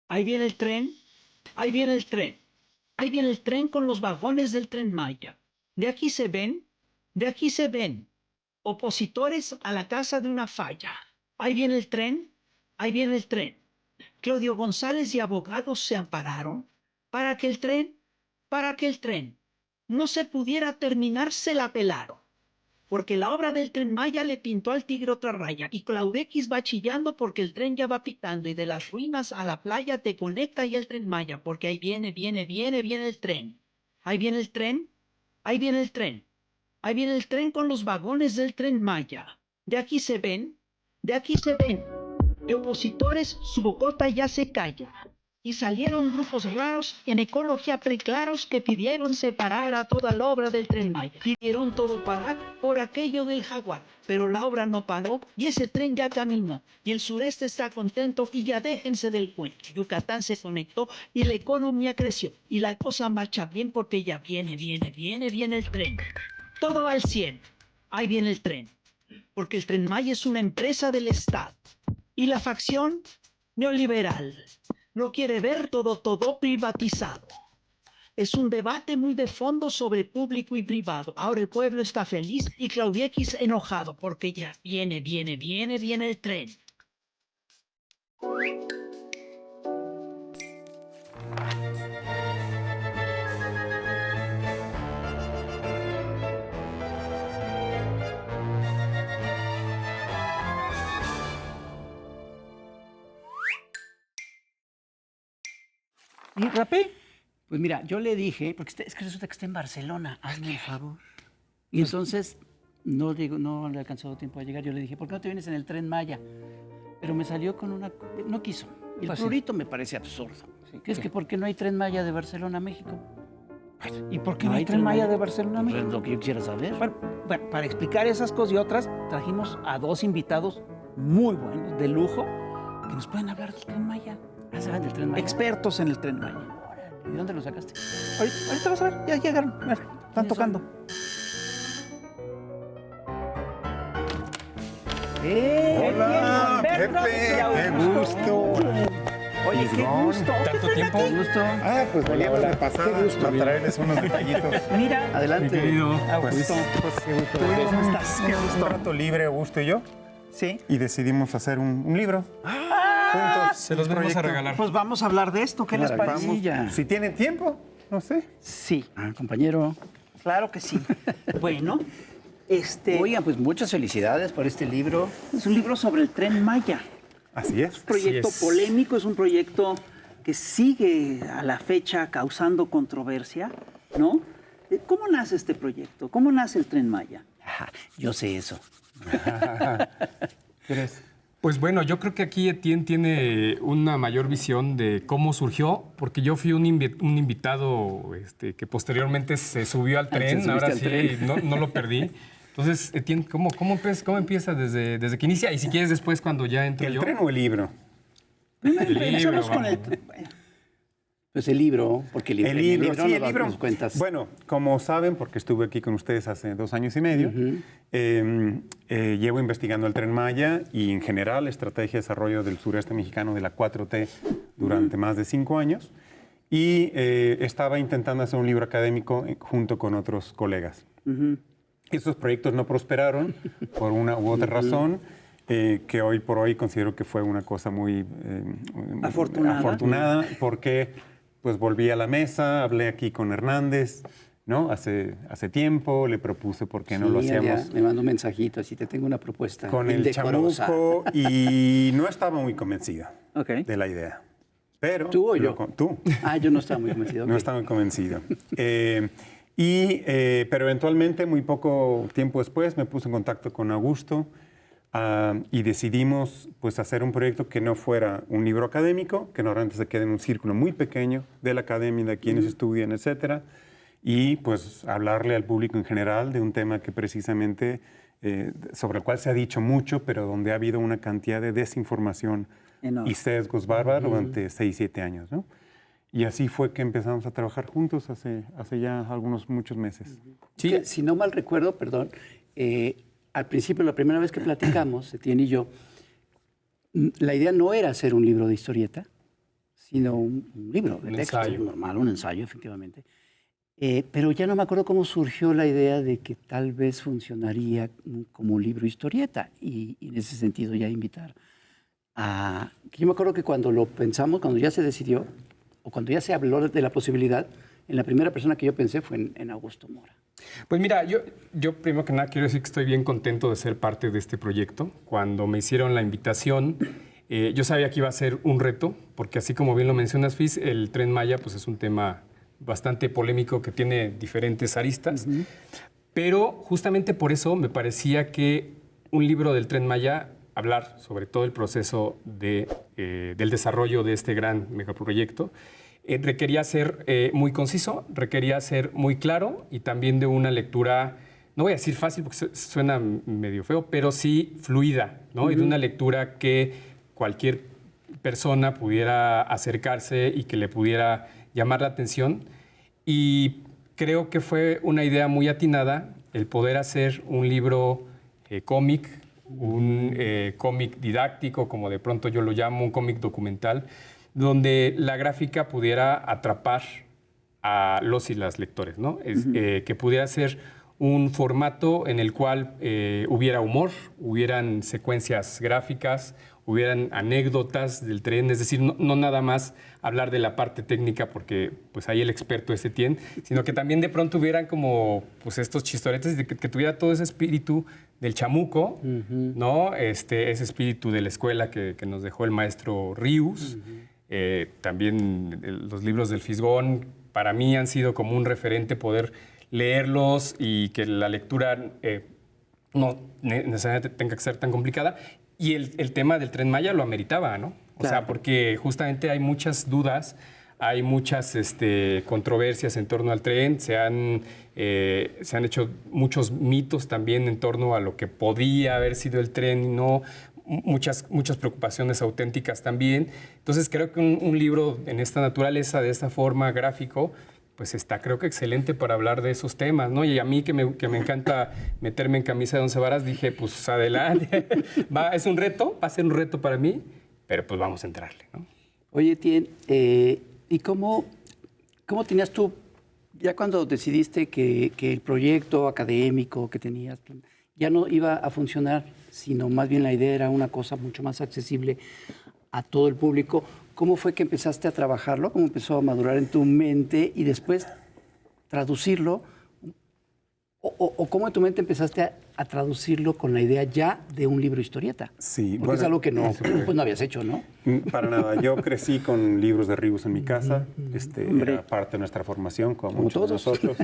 Ahí viene el tren, ahí viene el tren, ahí viene el tren con los vagones del Tren Maya. De aquí se ven, de aquí se ven, opositores a la casa de una falla. Ahí viene el tren, ahí viene el tren. Claudio González y abogados se ampararon para que el tren, no se pudiera terminar, se la pelaron. Porque la obra del Tren Maya le pintó al tigre otra raya y Claudequis va chillando porque el tren ya va pitando y de las ruinas a la playa te conecta y el Tren Maya porque ahí viene, viene el tren. Ahí viene el tren, ahí viene el tren. Ahí viene el tren con los vagones del Tren Maya. De aquí se ven, de aquí se ven. De opositores su bocota ya se calla. Y salieron grupos raros en ecología preclaros que pidieron separar a toda la obra del Tren Maya. Pidieron todo parar por aquello del jaguar, pero la obra no paró y ese tren ya caminó. Y el sureste está contento y ya déjense del cuento. Yucatán se conectó y la economía creció. Y la cosa marcha bien porque ya viene el tren. Todo al 100. Ahí viene el tren. Porque el Tren Maya es una empresa del Estado. Y la facción neoliberal no quiere ver todo privatizado. Es un debate muy de fondo sobre público y privado. Ahora el pueblo está feliz y Claudiekis enojado porque ya viene el tren. ¿Y Rapé? Pues mira, yo le dije, porque es que resulta que está en Barcelona, hazme el favor. Y entonces no le alcanzó tiempo a llegar. Yo le dije, ¿por qué no te vienes en el Tren Maya? Pero me salió con una... No quiso. Y el prurito me parece absurdo. Sí, que es que ¿por qué no hay Tren Maya de Barcelona a México? ¿Y por qué no hay Tren Maya de Barcelona a Pues México? es lo que yo quisiera saber. Bueno, para explicar esas cosas y otras, trajimos a dos invitados muy buenos, de lujo, que nos pueden hablar del Tren Maya. Ah, ¿saben del Tren Maya? Expertos en el Tren Maya. ¿Y dónde lo sacaste? Ahorita vas a ver, ya llegaron, mira, están tocando. Hola, Pepe, qué gusto. Oye, qué gusto. ¿Tanto tiempo? Qué gusto. Ah, pues veníamos de pasada para traerles unos detallitos. Mira, Adelante. Mi querido. Augusto. Pues, qué gusto. ¿Cómo estás? Qué gusto. Un rato libre, Augusto y yo, Sí. y decidimos hacer un libro. Juntos. Se los vamos a regalar. Pues vamos a hablar de esto, ¿qué les Maravilla. parece? Vamos, Ya. si tienen tiempo, no sé. Sí, Compañero. claro que sí. Bueno, Oigan, pues muchas felicidades por este libro. es un libro sobre el Tren Maya. Así es. Proyecto es. polémico, es un proyecto que sigue a la fecha causando controversia, ¿no? ¿Cómo nace este proyecto? ¿Cómo nace el Tren Maya? Ajá, yo sé eso. Pues bueno, yo creo que aquí Etienne tiene una mayor visión de cómo surgió, porque yo fui un invitado que posteriormente se subió al te tren, subiste ahora al sí, tren. no lo perdí. Entonces, Etienne, ¿cómo empieza desde que inicia? Y si quieres después cuando ya entro ¿El yo. tren o el libro? Empezamos con el... Pues el libro, porque en El libro, sí, nos el libro. nos cuentas. Bueno, como saben, porque estuve aquí con ustedes hace 2 años y medio, llevo investigando el Tren Maya y en general estrategia de desarrollo del sureste mexicano de la 4T durante más de 5 años y estaba intentando hacer un libro académico junto con otros colegas. Esos proyectos no prosperaron por una u otra razón. Que hoy por hoy considero que fue una cosa muy afortunada porque pues volví a la mesa, hablé aquí con Hernández, ¿no? Hace tiempo, le propuse por qué no lo hacíamos Me mandó un mensajito, así te tengo una propuesta. con el indecorosa. chamuco y no estaba muy convencido Ok. de la idea. Pero ¿Tú o yo? Tú. Ah, yo no estaba muy convencido. No ok. estaba convencido. Pero eventualmente, muy poco tiempo después, me puse en contacto con Augusto y decidimos pues, hacer un proyecto que no fuera un libro académico, que normalmente se quede en un círculo muy pequeño de la academia, de quienes estudian, etcétera, y pues hablarle al público en general de un tema que precisamente sobre el cual se ha dicho mucho, pero donde ha habido una cantidad de desinformación Enorme. y sesgos bárbaros durante 6, 7 años, ¿no? Y así fue que empezamos a trabajar juntos hace ya muchos meses. Sí, que, si no mal recuerdo, perdón, al principio, la primera vez que platicamos, Etienne y yo, La idea no era hacer un libro de historieta, sino un libro de Un texto ensayo. normal, un ensayo, efectivamente. Pero ya no me acuerdo cómo surgió la idea de que tal vez funcionaría como un libro historieta y en ese sentido ya invitar a... que yo me acuerdo que cuando lo pensamos, cuando ya se decidió, o cuando ya se habló de la posibilidad, en la primera persona que yo pensé fue en Augusto Mora. Pues mira, yo primero que nada quiero decir que estoy bien contento de ser parte de este proyecto. Cuando me hicieron la invitación, yo sabía que iba a ser un reto, porque así como bien lo mencionas, Fis, el Tren Maya pues es un tema bastante polémico que tiene diferentes aristas, pero justamente por eso me parecía que un libro del Tren Maya, hablar sobre todo el proceso del desarrollo de este gran megaproyecto, requería ser muy conciso, requería ser muy claro y también de una lectura, no voy a decir fácil porque suena medio feo, pero sí fluida, ¿no? Y de una lectura que cualquier persona pudiera acercarse y que le pudiera llamar la atención. Y creo que fue una idea muy atinada el poder hacer un libro cómic, un cómic didáctico, como de pronto yo lo llamo, un cómic documental, donde la gráfica pudiera atrapar a los y las lectores, ¿no? Que pudiera ser un formato en el cual hubiera humor, hubieran secuencias gráficas, hubieran anécdotas del tren, es decir, no nada más hablar de la parte técnica porque pues ahí el experto es Etienne, sino que también de pronto hubieran como pues estos chistoretes, de que tuviera todo ese espíritu del chamuco, ¿no? Ese espíritu de la escuela que nos dejó el maestro Rius. También los libros del Fisgón para mí han sido como un referente poder leerlos y que la lectura no necesariamente tenga que ser tan complicada. Y el tema del Tren Maya lo ameritaba, ¿no? O Claro. sea, porque justamente hay muchas dudas, hay muchas controversias en torno al tren, se han hecho muchos mitos también en torno a lo que podía haber sido el tren y no, muchas preocupaciones auténticas también. Entonces creo que un libro en esta naturaleza, de esta forma gráfico, pues está creo que excelente para hablar de esos temas, ¿no? Y a mí que me encanta meterme en camisa de once varas, dije, pues adelante, es un reto, va a ser un reto para mí, pero pues vamos a entrarle, ¿no? Oye, Etienne, ¿y cómo tenías tú, ya cuando decidiste que el proyecto académico que tenías ya no iba a funcionar, sino más bien la idea era una cosa mucho más accesible a todo el público? ¿Cómo fue que empezaste a trabajarlo? ¿Cómo empezó a madurar en tu mente y después traducirlo? ¿O cómo en tu mente empezaste a traducirlo con la idea ya de un libro historieta? Sí, Porque es algo que no habías hecho, ¿no? Para nada. Yo crecí con libros de Rius en mi casa. Era parte de nuestra formación, como muchos de todos. nosotros.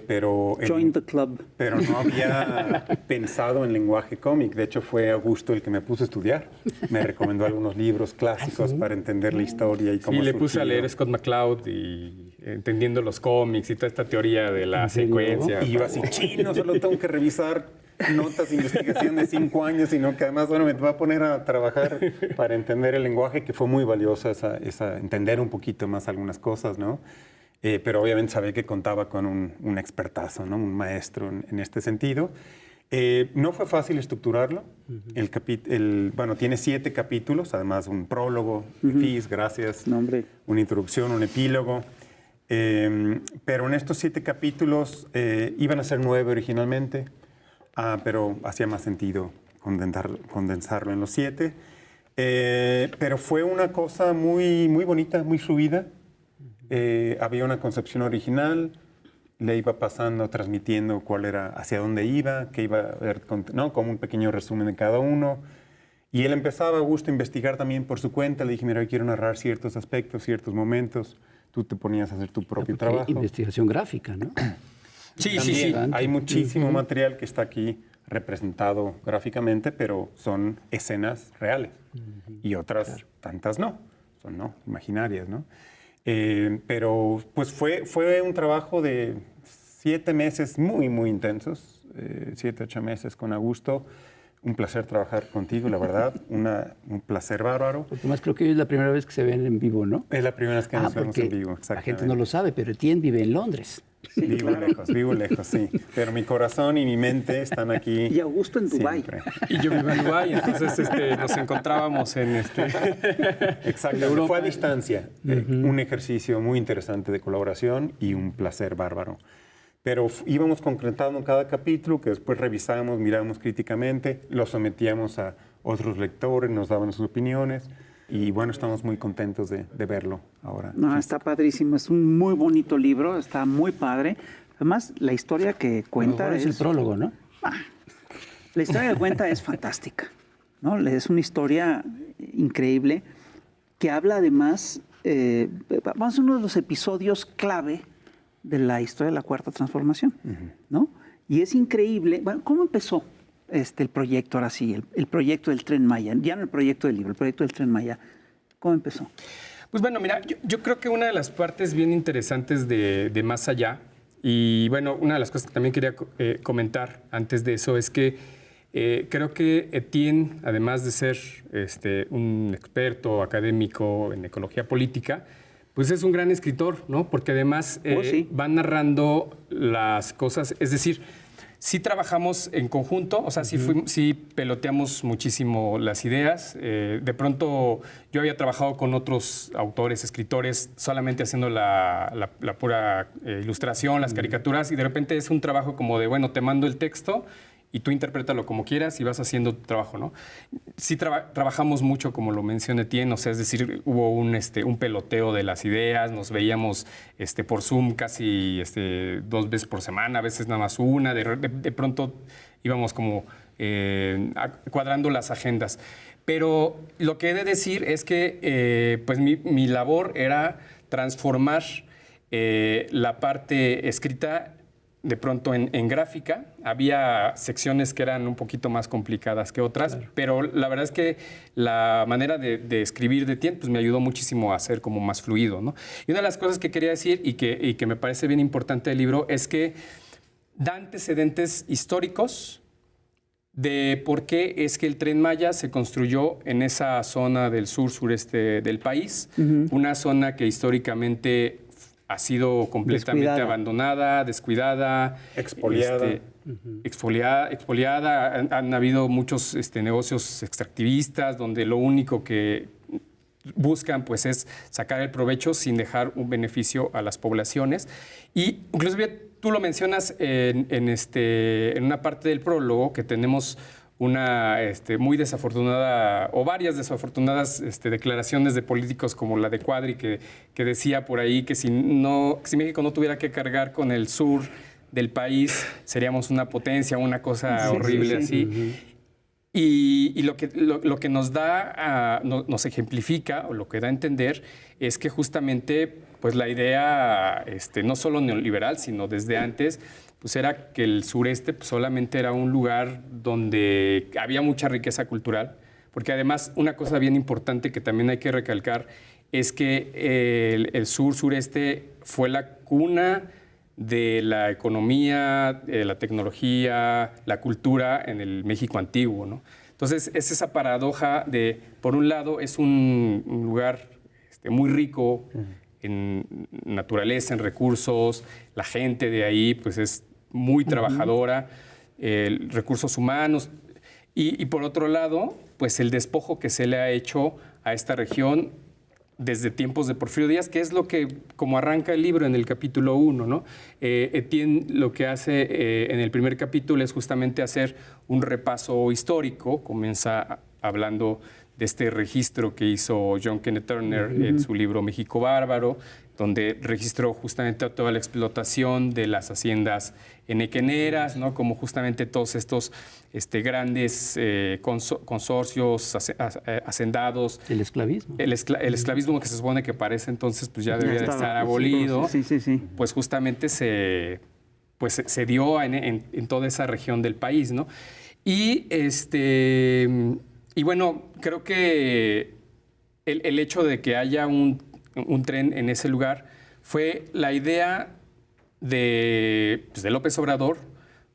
Pero Join the club. Pero no había pensado en lenguaje cómic. De hecho, fue Augusto el que me puso a estudiar. Me recomendó algunos libros clásicos para entender la historia y cómo Sí, le puse a surgió. leer Scott McCloud y entendiendo los cómics y toda esta teoría de la secuencia. Y yo así, no solo tengo que revisar notas de investigación de 5 años, sino que además, me va a poner a trabajar para entender el lenguaje, que fue muy valiosa entender un poquito más algunas cosas, ¿no? Pero obviamente sabía que contaba con un expertazo, ¿no? Un maestro en este sentido. No fue fácil estructurarlo. Tiene 7 capítulos, además un prólogo, Fis, gracias, No, hombre. una introducción, un epílogo. Pero en estos 7 capítulos iban a ser 9 originalmente, pero hacía más sentido condensarlo en los 7. Pero fue una cosa muy, muy bonita, muy fluida. Había una concepción original, le iba pasando, transmitiendo hacia dónde iba, qué iba a ver, ¿no? Como un pequeño resumen de cada uno. Y él empezaba, Augusto, a investigar también por su cuenta. Le dije, mira, hoy quiero narrar ciertos aspectos, ciertos momentos. Tú te ponías a hacer tu propio trabajo. Investigación gráfica, ¿no? Sí, También hay muchísimo material que está aquí representado gráficamente, pero son escenas reales. Y otras tantas no, son imaginarias, ¿no? Pero pues fue un trabajo de 7 meses muy, muy intensos, 7, 8 meses con Augusto, un placer trabajar contigo, la verdad, un placer bárbaro. Porque más creo que hoy es la primera vez que se ven en vivo, ¿no? Es la primera vez que nos vemos porque en vivo, la exactamente. gente no lo sabe, pero Etienne vive en Londres. Vivo lejos, sí. Pero mi corazón y mi mente están aquí. Y Augusto en Dubái. siempre. Y yo vivo en Dubái, entonces nos encontrábamos en Exacto, fue a distancia. Un ejercicio muy interesante de colaboración y un placer bárbaro. Pero íbamos concretando cada capítulo que después revisábamos, mirábamos críticamente, lo sometíamos a otros lectores, nos daban sus opiniones y bueno, estamos muy contentos de verlo ahora. No, está padrísimo, es un muy bonito libro, está muy padre. Además, la historia que cuenta es el prólogo, ¿no? La historia que cuenta es fantástica, ¿no? Es una historia increíble que habla además, vamos a uno de los episodios clave de la historia de la Cuarta Transformación, ¿no? Y es increíble. Bueno, ¿cómo empezó el proyecto ahora sí? El proyecto del Tren Maya, ya no el proyecto del libro, el proyecto del Tren Maya. ¿Cómo empezó? Pues bueno, mira, yo creo que una de las partes bien interesantes de Más Allá, y bueno, una de las cosas que también quería comentar antes de eso es que creo que Etienne, además de ser un experto académico en ecología política, pues es un gran escritor, ¿no? Porque además sí. va narrando las cosas, es decir, sí trabajamos en conjunto, o sea, sí peloteamos muchísimo las ideas. De pronto yo había trabajado con otros autores, escritores, solamente haciendo la pura ilustración, las caricaturas, y de repente es un trabajo como de, bueno, te mando el texto y tú interprétalo como quieras y vas haciendo tu trabajo, ¿no? Sí trabajamos mucho, como lo mencioné Etienne, o sea, es decir, hubo un peloteo de las ideas, nos veíamos por Zoom casi 2 veces por semana, a veces nada más una, de pronto íbamos como cuadrando las agendas. Pero lo que he de decir es que pues mi labor era transformar la parte escrita de pronto en gráfica. Había secciones que eran un poquito más complicadas que otras, claro, pero la verdad es que la manera de escribir de Etienne pues me ayudó muchísimo a ser como más fluido, ¿no? Y una de las cosas que quería decir y que me parece bien importante del libro es que da antecedentes históricos de por qué es que el Tren Maya se construyó en esa zona del sur-sureste del país, una zona que históricamente ha sido completamente abandonada, descuidada, expoliada. Expoliada. Han habido muchos negocios extractivistas donde lo único que buscan pues es sacar el provecho sin dejar un beneficio a las poblaciones. Y inclusive tú lo mencionas en una parte del prólogo que tenemos una muy desafortunada o varias desafortunadas declaraciones de políticos como la de Cuadri que decía por ahí que si México no tuviera que cargar con el sur del país seríamos una potencia, una cosa horrible así. Y lo que nos da, nos ejemplifica o lo que da a entender es que justamente pues la idea no solo neoliberal sino desde antes pues era que el sureste pues, solamente era un lugar donde había mucha riqueza cultural, porque además una cosa bien importante que también hay que recalcar es que el sur-sureste fue la cuna de la economía, la tecnología, la cultura en el México antiguo, ¿no? Entonces es esa paradoja de, por un lado, es un lugar muy rico en naturaleza, en recursos, la gente de ahí pues es muy trabajadora, recursos humanos, y por otro lado, pues el despojo que se le ha hecho a esta región desde tiempos de Porfirio Díaz, que es lo que, como arranca el libro en el capítulo 1, ¿no? Etienne lo que hace en el primer capítulo es justamente hacer un repaso histórico, comienza hablando de este registro que hizo John Kenneth Turner en su libro México Bárbaro, donde registró justamente toda la explotación de las haciendas enequeneras, ¿no? Como justamente todos estos grandes consorcios, hacendados. El esclavismo. El esclavismo que se supone que parece entonces pues ya debería de estar abolido. Sí. Pues justamente se dio en toda esa región del país, ¿no? Y bueno, creo que el hecho de que haya un tren en ese lugar fue la idea de López Obrador,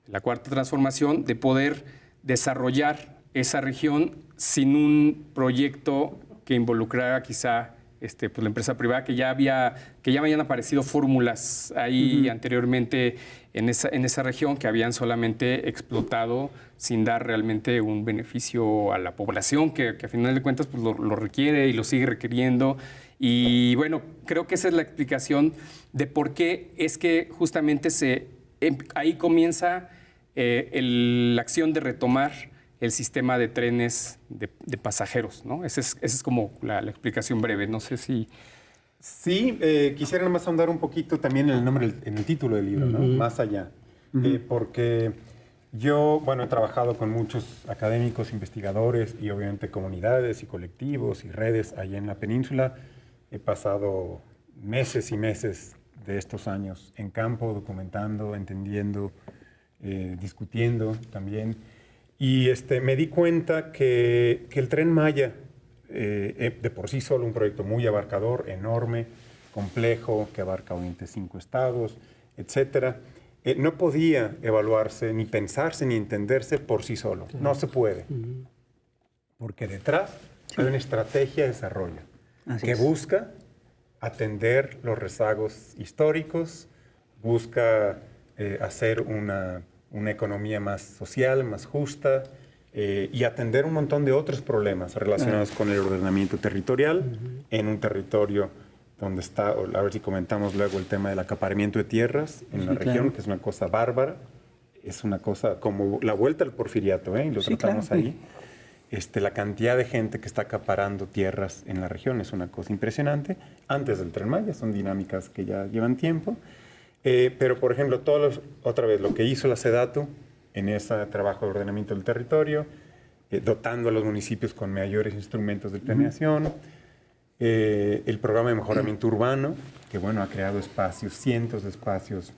la Cuarta Transformación, de poder desarrollar esa región sin un proyecto que involucrara quizá pues la empresa privada, que ya habían aparecido fórmulas ahí anteriormente en esa región que habían solamente explotado sin dar realmente un beneficio a la población, que a final de cuentas pues, lo requiere y lo sigue requiriendo. Y bueno, creo que esa es la explicación de por qué es que justamente ahí comienza la acción de retomar el sistema de trenes de pasajeros, ¿no? Esa es como la explicación breve. No sé si... Sí, quisiera nada más ahondar un poquito también en el nombre, en el título del libro, ¿no? Más allá. Porque yo, bueno, he trabajado con muchos académicos, investigadores y obviamente comunidades y colectivos y redes allá en la península. He pasado meses y meses de estos años en campo, documentando, entendiendo, discutiendo también. Y me di cuenta que el Tren Maya, de por sí solo un proyecto muy abarcador, enorme, complejo, que abarca obviamente 5 estados, etcétera, no podía evaluarse, ni pensarse, ni entenderse por sí solo. No se puede. Porque detrás hay una estrategia de desarrollo que busca atender los rezagos históricos, busca hacer una economía más social, más justa, y atender un montón de otros problemas relacionados con el ordenamiento territorial en un territorio donde está, a ver si comentamos luego el tema del acaparamiento de tierras en la región, que es una cosa bárbara, es una cosa como la vuelta al porfiriato, y lo tratamos ahí. La cantidad de gente que está acaparando tierras en la región es una cosa impresionante. Antes del Tren Maya, son dinámicas que ya llevan tiempo. Pero, por ejemplo, otra vez, lo que hizo la SEDATU en ese trabajo de ordenamiento del territorio, dotando a los municipios con mayores instrumentos de planeación, el programa de mejoramiento urbano, que, bueno, ha creado espacios, cientos de espacios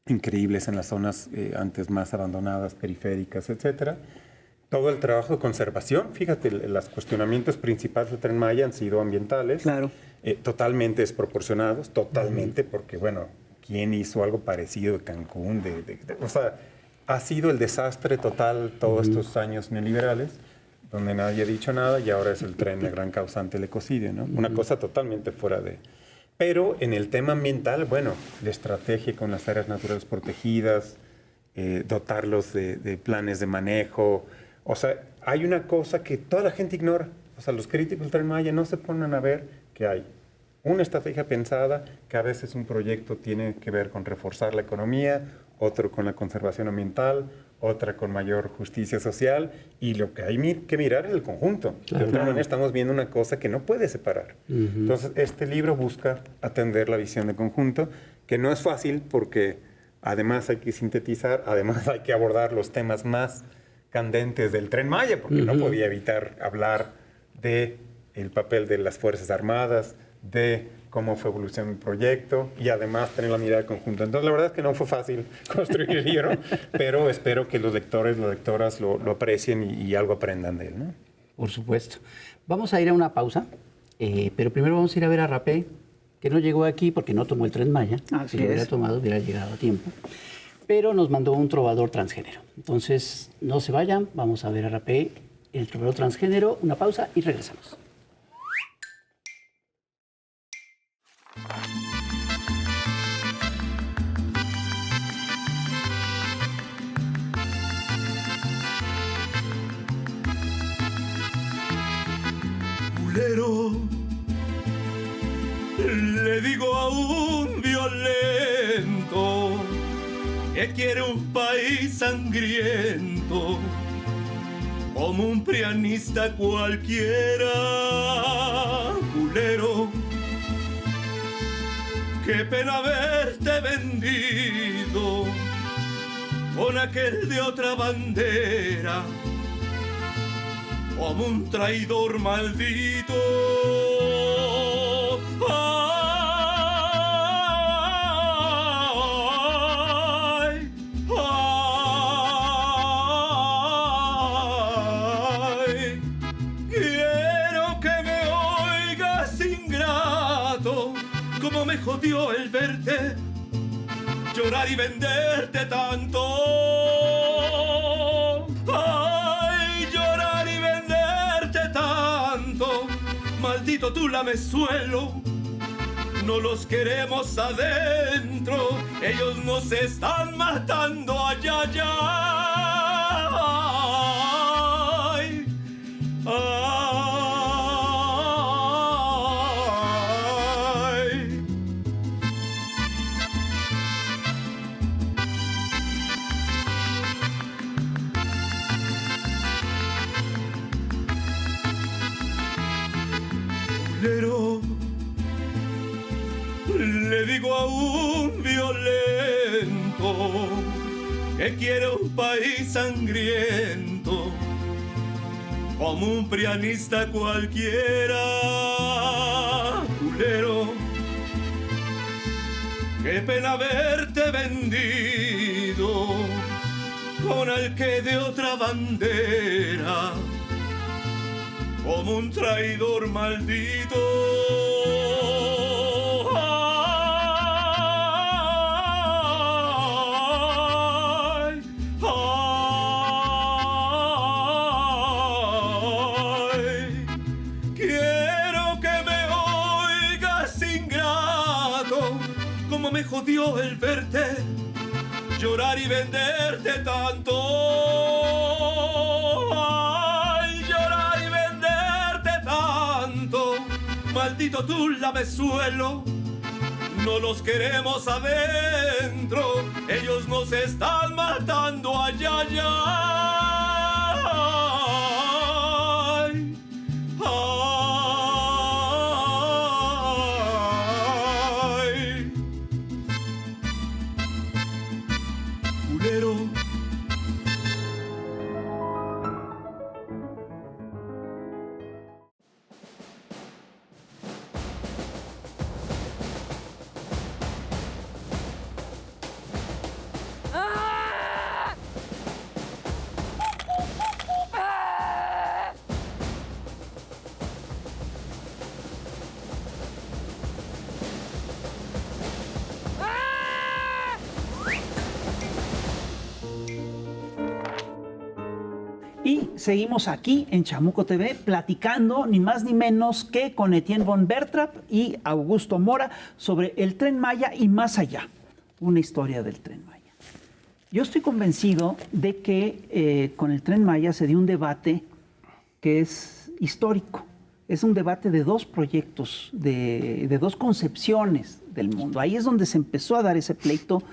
increíbles en las zonas antes más abandonadas, periféricas, etcétera. Todo el trabajo de conservación, fíjate, los cuestionamientos principales del Tren Maya han sido ambientales, totalmente desproporcionados, totalmente, porque, bueno, ¿quién hizo algo parecido de Cancún? O sea, ha sido el desastre total todos estos años neoliberales, donde nadie ha dicho nada y ahora es el tren el gran causante del ecocidio, ¿no? Una cosa totalmente fuera de... Pero en el tema ambiental, bueno, la estrategia con las áreas naturales protegidas, dotarlos de planes de manejo. O sea, hay una cosa que toda la gente ignora. O sea, los críticos del Tren Maya no se ponen a ver que hay una estrategia pensada, que a veces un proyecto tiene que ver con reforzar la economía, otro con la conservación ambiental, otra con mayor justicia social, y lo que hay que mirar es el conjunto. De otra manera estamos viendo una cosa que no puede separar. Entonces, este libro busca atender la visión de conjunto, que no es fácil porque además hay que sintetizar, además hay que abordar los temas más candentes del Tren Maya, porque no podía evitar hablar del papel de las Fuerzas Armadas, de cómo fue evolucionando el proyecto y además tener la mirada conjunta. Entonces, la verdad es que no fue fácil construir el libro, pero espero que los lectores, las lectoras lo aprecien y algo aprendan de él, ¿no? Por supuesto. Vamos a ir a una pausa, pero primero vamos a ir a ver a Rapé, que no llegó aquí porque no tomó el Tren Maya. Si lo hubiera tomado, hubiera llegado a tiempo. Pero nos mandó un trovador transgénero. Entonces, no se vayan, vamos a ver a Rapé, el trovador transgénero, una pausa y regresamos. Culero, le digo a un violento que quiere un país sangriento como un prianista cualquiera. Culero, qué pena haberte vendido con aquel de otra bandera, como un traidor maldito. Ay, ay, quiero que me oigas, ingrato, como me jodió el verte llorar y venderte tanto. Ay, yo maldito tú lamezuelo. No los queremos adentro, ellos nos están matando allá, allá. Ay, ay. Pero le digo a un violento que quiere un país sangriento como un prianista cualquiera. Culero, qué pena verte vendido con el que de otra bandera como un traidor maldito. Ay, ay, quiero que me oigas, ingrato, como me jodió el verte llorar y venderte tanto. Maldito tú lamezuelo, no los queremos adentro, ellos nos están matando allá, allá. Ay, ay. Culero. Y seguimos aquí en Chamuco TV platicando ni más ni menos que con Etienne von Bertrap y Augusto Mora sobre el Tren Maya y más allá, una historia del Tren Maya. Yo estoy convencido de que con el Tren Maya se dio un debate que es histórico. Es un debate de dos proyectos, de dos concepciones del mundo. Ahí es donde se empezó a dar ese pleito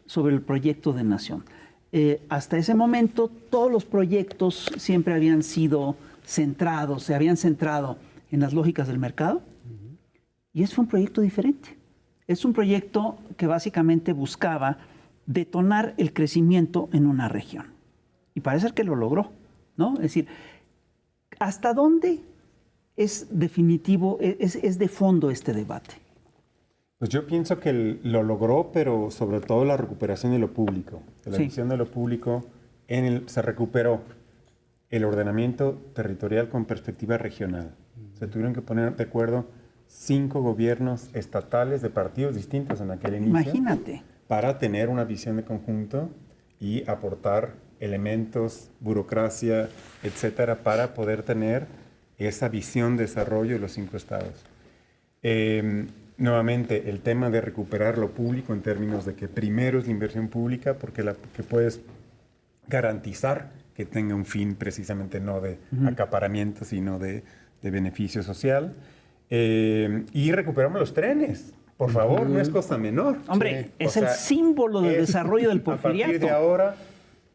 sobre el proyecto de nación. Hasta ese momento todos los proyectos siempre habían sido centrados, se habían centrado en las lógicas del mercado, y ese fue un proyecto diferente. Es un proyecto que básicamente buscaba detonar el crecimiento en una región. Y parece que lo logró, ¿no? Es decir, ¿hasta dónde es definitivo, es de fondo este debate? Pues yo pienso que lo logró, pero sobre todo la recuperación de lo público, de la visión de lo público, se recuperó el ordenamiento territorial con perspectiva regional. Se tuvieron que poner de acuerdo 5 gobiernos estatales de partidos distintos en aquel inicio. Imagínate. Para tener una visión de conjunto y aportar elementos, burocracia, etcétera, para poder tener esa visión de desarrollo de los 5 estados. Nuevamente, el tema de recuperar lo público en términos de que primero es la inversión pública, porque que puedes garantizar que tenga un fin precisamente no de acaparamiento, sino de beneficio social. Y recuperamos los trenes. Por favor, no es cosa menor. Hombre, es el símbolo del desarrollo del porfiriato. A partir de ahora,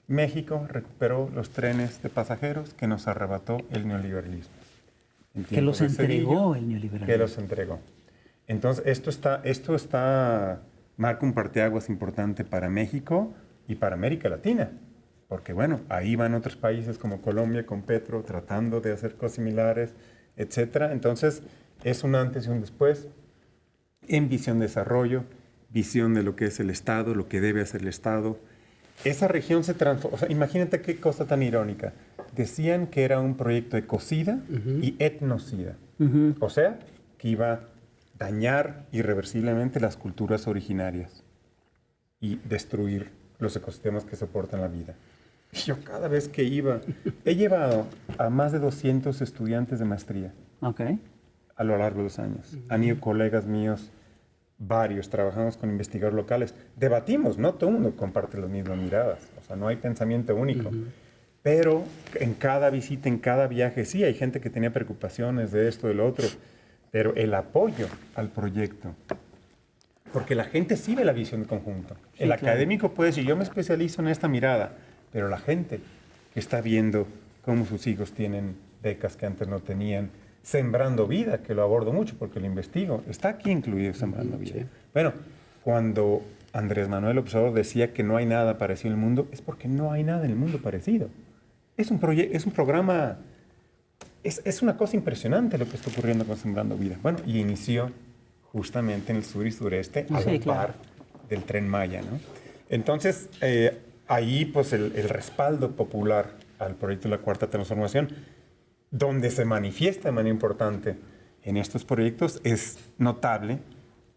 México recuperó los trenes de pasajeros que nos arrebató el neoliberalismo. Que los entregó el neoliberalismo. Que los entregó. Entonces, esto marca un parteaguas importante para México y para América Latina. Porque, bueno, ahí van otros países como Colombia con Petro tratando de hacer cosas similares, etcétera. Entonces, es un antes y un después en visión de desarrollo, visión de lo que es el Estado, lo que debe hacer el Estado. Esa región se transformó. O sea, imagínate qué cosa tan irónica. Decían que era un proyecto ecocida y etnocida. O sea, que iba a dañar irreversiblemente las culturas originarias y destruir los ecosistemas que soportan la vida. Y yo cada vez que iba, he llevado a más de 200 estudiantes de maestría a lo largo de los años. Han ido colegas míos, varios, trabajamos con investigadores locales, debatimos, no todo el mundo comparte las mismas miradas, o sea, no hay pensamiento único. Pero en cada visita, en cada viaje, sí, hay gente que tenía preocupaciones de esto, del otro, pero el apoyo al proyecto, porque la gente sí ve la visión de conjunto. Sí, El claro. académico puede decir, yo me especializo en esta mirada, pero la gente que está viendo cómo sus hijos tienen becas que antes no tenían, Sembrando Vida, que lo abordo mucho porque lo investigo, está aquí incluido Sembrando Vida. Sí. Bueno, cuando Andrés Manuel López Obrador decía que no hay nada parecido en el mundo, es porque no hay nada en el mundo parecido. Es un programa, es una cosa impresionante lo que está ocurriendo con Sembrando Vida. Bueno, y inició justamente en el sur y sureste, a Sí, la claro. par del Tren Maya, ¿no? Entonces, ahí pues el respaldo popular al proyecto de la Cuarta Transformación, donde se manifiesta de manera importante en estos proyectos, es notable,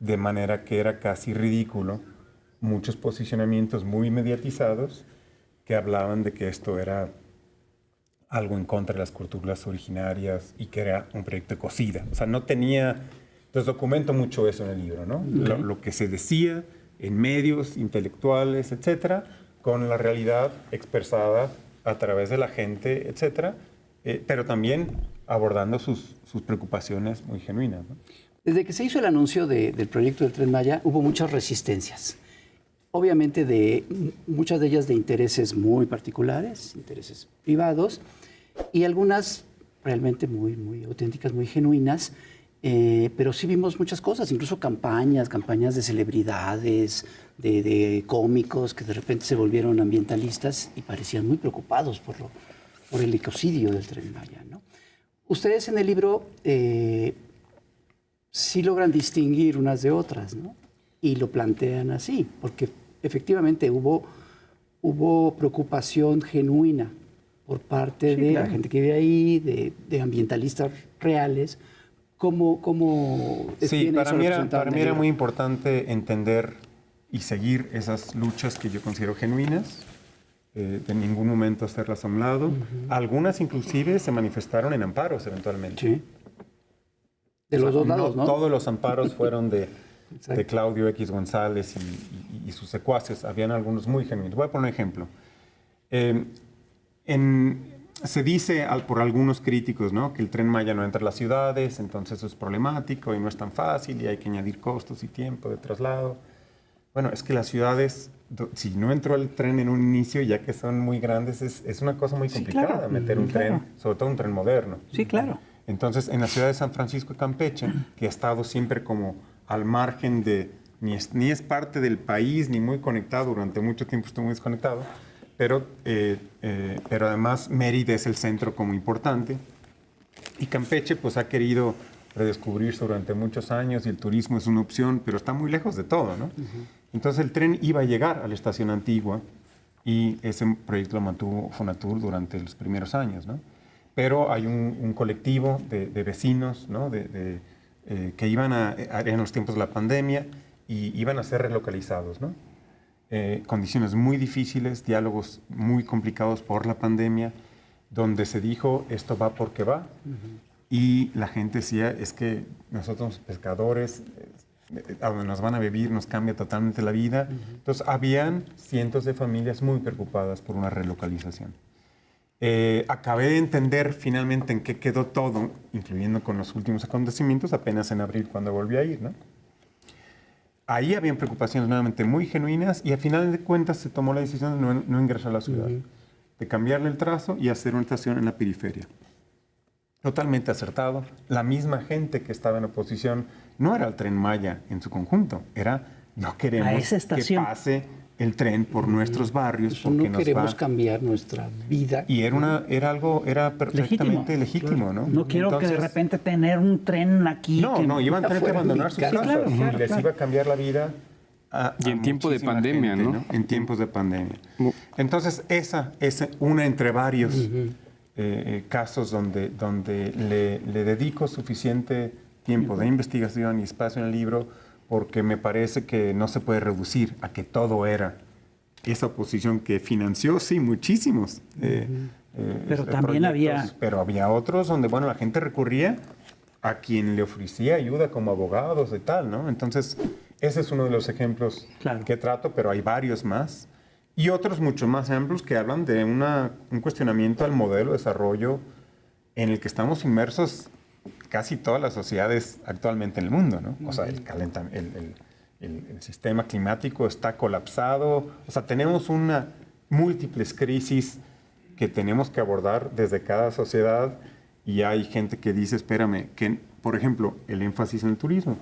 de manera que era casi ridículo muchos posicionamientos muy mediatizados que hablaban de que esto era algo en contra de las culturas originarias y que era un proyecto de cocida. O sea, no tenía... Entonces documento mucho eso en el libro, ¿no? Lo que se decía en medios intelectuales, etcétera, con la realidad expresada a través de la gente, etcétera, pero también abordando sus preocupaciones muy genuinas, ¿no? Desde que se hizo el anuncio del proyecto del Tren Maya, hubo muchas resistencias. Obviamente, muchas de ellas de intereses muy particulares, intereses privados, y algunas realmente muy, muy auténticas, muy genuinas. Pero sí vimos muchas cosas, incluso campañas de celebridades, de cómicos que de repente se volvieron ambientalistas y parecían muy preocupados por el ecocidio del Tren Maya, ¿no? Ustedes en el libro sí logran distinguir unas de otras, ¿no? Y lo plantean así, porque efectivamente hubo preocupación genuina por parte de la gente que vive ahí, de ambientalistas reales. ¿Cómo Sí, tiene para eso mí representado en el era libro? muy importante entender y seguir esas luchas que yo considero genuinas, de ningún momento hacerlas a un lado. Algunas inclusive se manifestaron en amparos eventualmente. Sí. De O sea, los dos lados, ¿no? Todos los amparos fueron de Exacto. Claudio X González y sus secuaces. Habían algunos muy genuinos. Voy a poner un ejemplo. Se dice por algunos críticos, ¿no?, que el Tren Maya no entra a las ciudades, entonces eso es problemático y no es tan fácil y hay que añadir costos y tiempo de traslado. Bueno, es que las ciudades, si no entró el tren en un inicio, ya que son muy grandes, es una cosa muy complicada claro. meter un Claro. tren, sobre todo un tren moderno. Sí, claro. Entonces, en la ciudad de San Francisco de Campeche, que ha estado siempre como al margen de, ni es parte del país, ni muy conectado, durante mucho tiempo estuvo muy desconectado, pero además Mérida es el centro como importante, y Campeche pues ha querido redescubrirse durante muchos años, y el turismo es una opción, pero está muy lejos de todo, ¿no? Entonces el tren iba a llegar a la estación antigua, y ese proyecto lo mantuvo Fonatur durante los primeros años, ¿no? Pero hay un colectivo de vecinos, ¿no?, que en los tiempos de la pandemia, y iban a ser relocalizados, ¿no? Condiciones muy difíciles, diálogos muy complicados por la pandemia, donde se dijo, esto va porque va, y la gente decía, es que nosotros pescadores, a donde nos van a vivir nos cambia totalmente la vida. Entonces, habían cientos de familias muy preocupadas por una relocalización. Acabé de entender finalmente en qué quedó todo, incluyendo con los últimos acontecimientos, apenas en abril, cuando volví a ir, ¿no? Ahí habían preocupaciones nuevamente muy genuinas, y al final de cuentas se tomó la decisión de no ingresar a la ciudad, de cambiarle el trazo y hacer una estación en la periferia. Totalmente acertado. La misma gente que estaba en oposición no era el Tren Maya en su conjunto, era no queremos A esa que estación. pase el tren por nuestros barrios, Eso porque no queremos va... cambiar nuestra vida. Y era perfectamente legítimo, ¿no? No quiero que de Entonces, repente tener un tren aquí. No, iban a tener que afuera de mi abandonar sus casa. casas, Claro, y les iba a cambiar la vida. Y en tiempo de muchísima pandemia, gente, ¿no? En tiempos de pandemia. Entonces, esa es una entre varios casos donde le dedico suficiente tiempo de investigación y espacio en el libro, porque me parece que no se puede reducir a que todo era esa oposición que financió, sí, muchísimos. Pero también proyectos, había... Pero había otros donde, bueno, la gente recurría a quien le ofrecía ayuda como abogados y tal, ¿no? Entonces, ese es uno de los ejemplos Claro. que trato, pero hay varios más. Y otros mucho más ejemplos que hablan de un cuestionamiento al modelo de desarrollo en el que estamos inmersos casi todas las sociedades actualmente en el mundo, ¿no? O sea, el sistema climático está colapsado, o sea, tenemos múltiples crisis que tenemos que abordar desde cada sociedad y hay gente que dice, espérame, que, por ejemplo, el énfasis en el turismo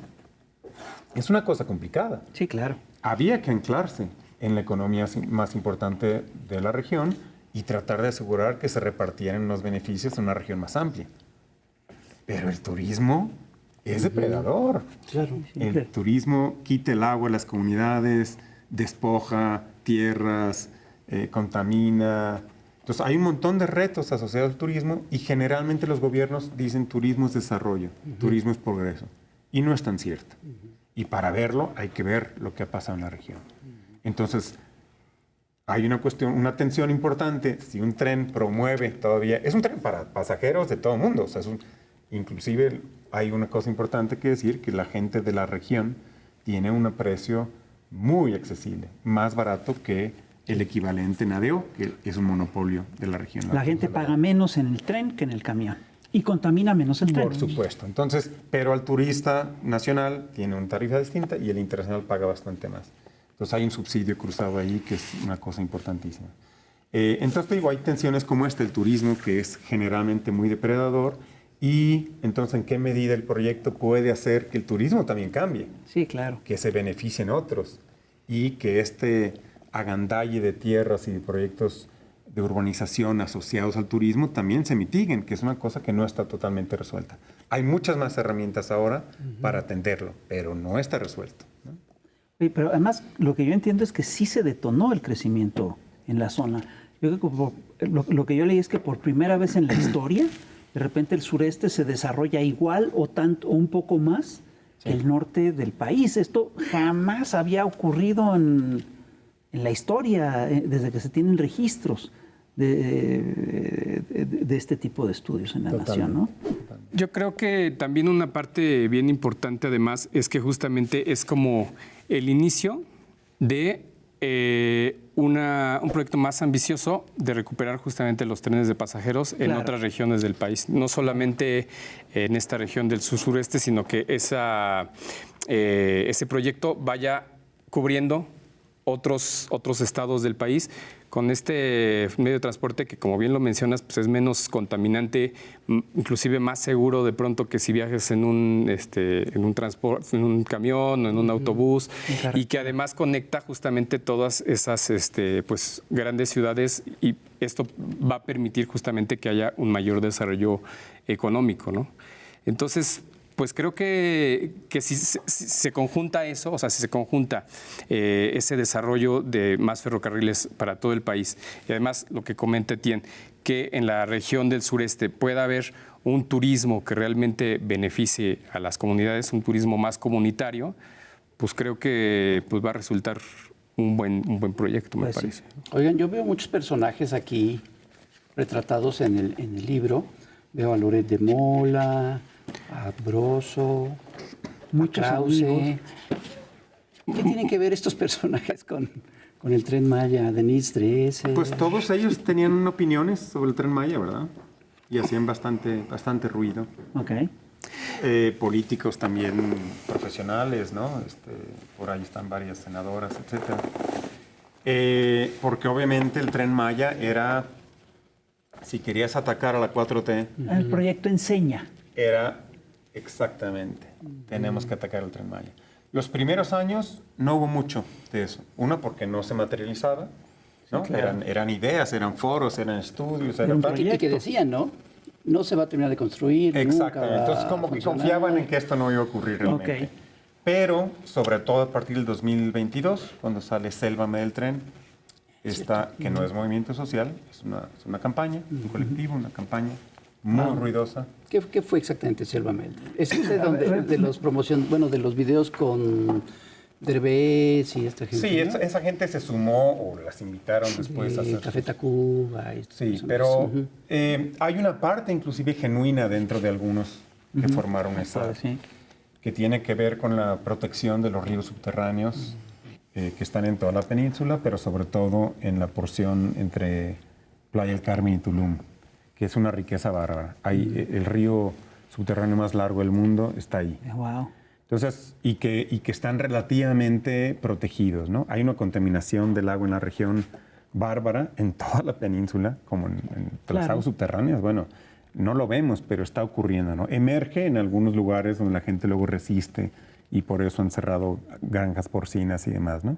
es una cosa complicada. Sí, claro. Había que anclarse en la economía más importante de la región y tratar de asegurar que se repartieran los beneficios en una región más amplia. Pero el turismo es depredador. Claro. El turismo quita el agua a las comunidades, despoja tierras, contamina. Entonces hay un montón de retos asociados al turismo y generalmente los gobiernos dicen turismo es desarrollo, turismo es progreso. Y no es tan cierto. Y para verlo hay que ver lo que ha pasado en la región. Entonces, hay una tensión importante. Si un tren promueve todavía, es un tren para pasajeros de todo el mundo. O sea, inclusive hay una cosa importante que decir, que la gente de la región tiene un precio muy accesible, más barato que el equivalente en ADO, que es un monopolio de la región. La gente paga menos en el tren que en el camión. Y contamina menos el tren. Por supuesto. Entonces, pero al turista nacional tiene una tarifa distinta y el internacional paga bastante más. Entonces hay un subsidio cruzado ahí que es una cosa importantísima. Entonces, te digo, hay tensiones como el turismo, que es generalmente muy depredador, y entonces, ¿en qué medida el proyecto puede hacer que el turismo también cambie? Sí, claro. Que se beneficien otros y que este agandalle de tierras y de proyectos de urbanización asociados al turismo también se mitiguen, que es una cosa que no está totalmente resuelta. Hay muchas más herramientas ahora para atenderlo, pero no está resuelto, ¿no? Sí, pero además, lo que yo entiendo es que sí se detonó el crecimiento en la zona. Yo creo que lo que yo leí es que por primera vez en la historia, de repente el sureste se desarrolla igual o tanto o un poco más que el norte del país. Esto jamás había ocurrido en la historia, desde que se tienen registros de este tipo de estudios en la nación, ¿no? Yo creo que también una parte bien importante además es que justamente es como el inicio de un proyecto más ambicioso de recuperar justamente los trenes de pasajeros en otras regiones del país. No solamente en esta región del sur-sureste, sino que ese proyecto vaya cubriendo otros estados del país con este medio de transporte que, como bien lo mencionas, pues es menos contaminante, inclusive más seguro de pronto que si viajes en un transporte, en un camión o en un autobús, y que además conecta justamente todas esas pues grandes ciudades, y esto va a permitir justamente que haya un mayor desarrollo económico, ¿no? Entonces, pues creo que si se conjunta eso, o sea, si se conjunta ese desarrollo de más ferrocarriles para todo el país, y además lo que comenta Etienne, que en la región del sureste pueda haber un turismo que realmente beneficie a las comunidades, un turismo más comunitario, pues creo que pues va a resultar un buen proyecto, me parece. Oigan, yo veo muchos personajes aquí retratados en el libro. Veo a Loret de Mola, a Broso, muchos Krause. ¿Qué tienen que ver estos personajes con el Tren Maya? Denise Dresser. Pues todos ellos tenían opiniones sobre el Tren Maya, ¿verdad? Y hacían bastante ruido. Ok. Políticos también profesionales, ¿no? Por ahí están varias senadoras, etcétera. Porque obviamente el Tren Maya era, si querías atacar a la 4T... El proyecto enseña. Era exactamente, tenemos que atacar el Tren Maya. Los primeros años no hubo mucho de eso. Uno, porque no se materializaba, ¿no? Sí, claro. Eran ideas, eran foros, eran estudios. Y que decían, ¿no? No se va a terminar de construir. Exacto. Nunca Entonces, como que confiaban en que esto no iba a ocurrir realmente. Okay. Pero, sobre todo a partir del 2022, cuando sale Sélvame del Tren, que no es movimiento social, es una campaña, un colectivo, una campaña muy ruidosa. ¿Qué fue exactamente Sélvame? ¿Es de los de los videos con Derbez y esta gente? Sí, ¿no? esa gente se sumó o las invitaron después a hacer... Café Tacuba. Sí, pero hay una parte inclusive genuina dentro de algunos que formaron esa, Sí. que tiene que ver con la protección de los ríos subterráneos que están en toda la península, pero sobre todo en la porción entre Playa del Carmen y Tulum, que es una riqueza bárbara. El río subterráneo más largo del mundo está ahí. Wow. Entonces, y que están relativamente protegidos, ¿no? Hay una contaminación del agua en la región bárbara en toda la península, como en las aguas subterráneas. Bueno, no lo vemos, pero está ocurriendo, ¿no? Emerge en algunos lugares donde la gente luego resiste y por eso han cerrado granjas porcinas y demás, ¿no?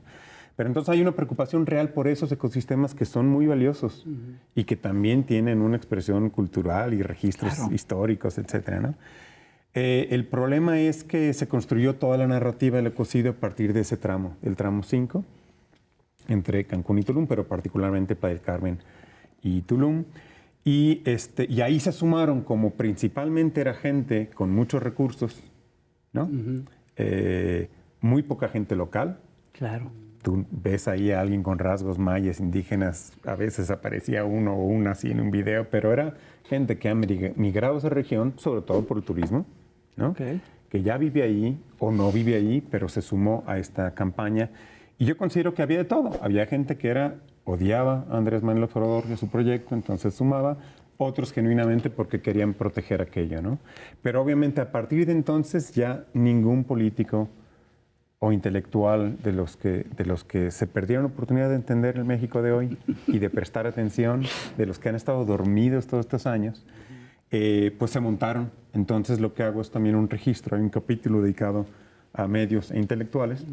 Pero entonces hay una preocupación real por esos ecosistemas que son muy valiosos y que también tienen una expresión cultural y registros históricos, etcétera, ¿no? El problema es que se construyó toda la narrativa del ecocidio a partir de ese tramo, el tramo 5, entre Cancún y Tulum, pero particularmente Playa del Carmen y Tulum. Y ahí se sumaron, como principalmente era gente con muchos recursos, ¿no? Muy poca gente local. Claro. Tú ves ahí a alguien con rasgos mayas, indígenas, a veces aparecía uno o una así en un video, pero era gente que ha migrado a esa región, sobre todo por el turismo, ¿no? Okay. Que ya vive ahí o no vive ahí, pero se sumó a esta campaña. Y yo considero que había de todo. Había gente que odiaba a Andrés Manuel López Obrador y a su proyecto, entonces sumaba. Otros genuinamente porque querían proteger aquello, ¿no? Pero obviamente a partir de entonces ya ningún político o intelectual de los que se perdieron la oportunidad de entender el México de hoy y de prestar atención, de los que han estado dormidos todos estos años, pues se montaron. Entonces lo que hago es también un registro, hay un capítulo dedicado a medios e intelectuales,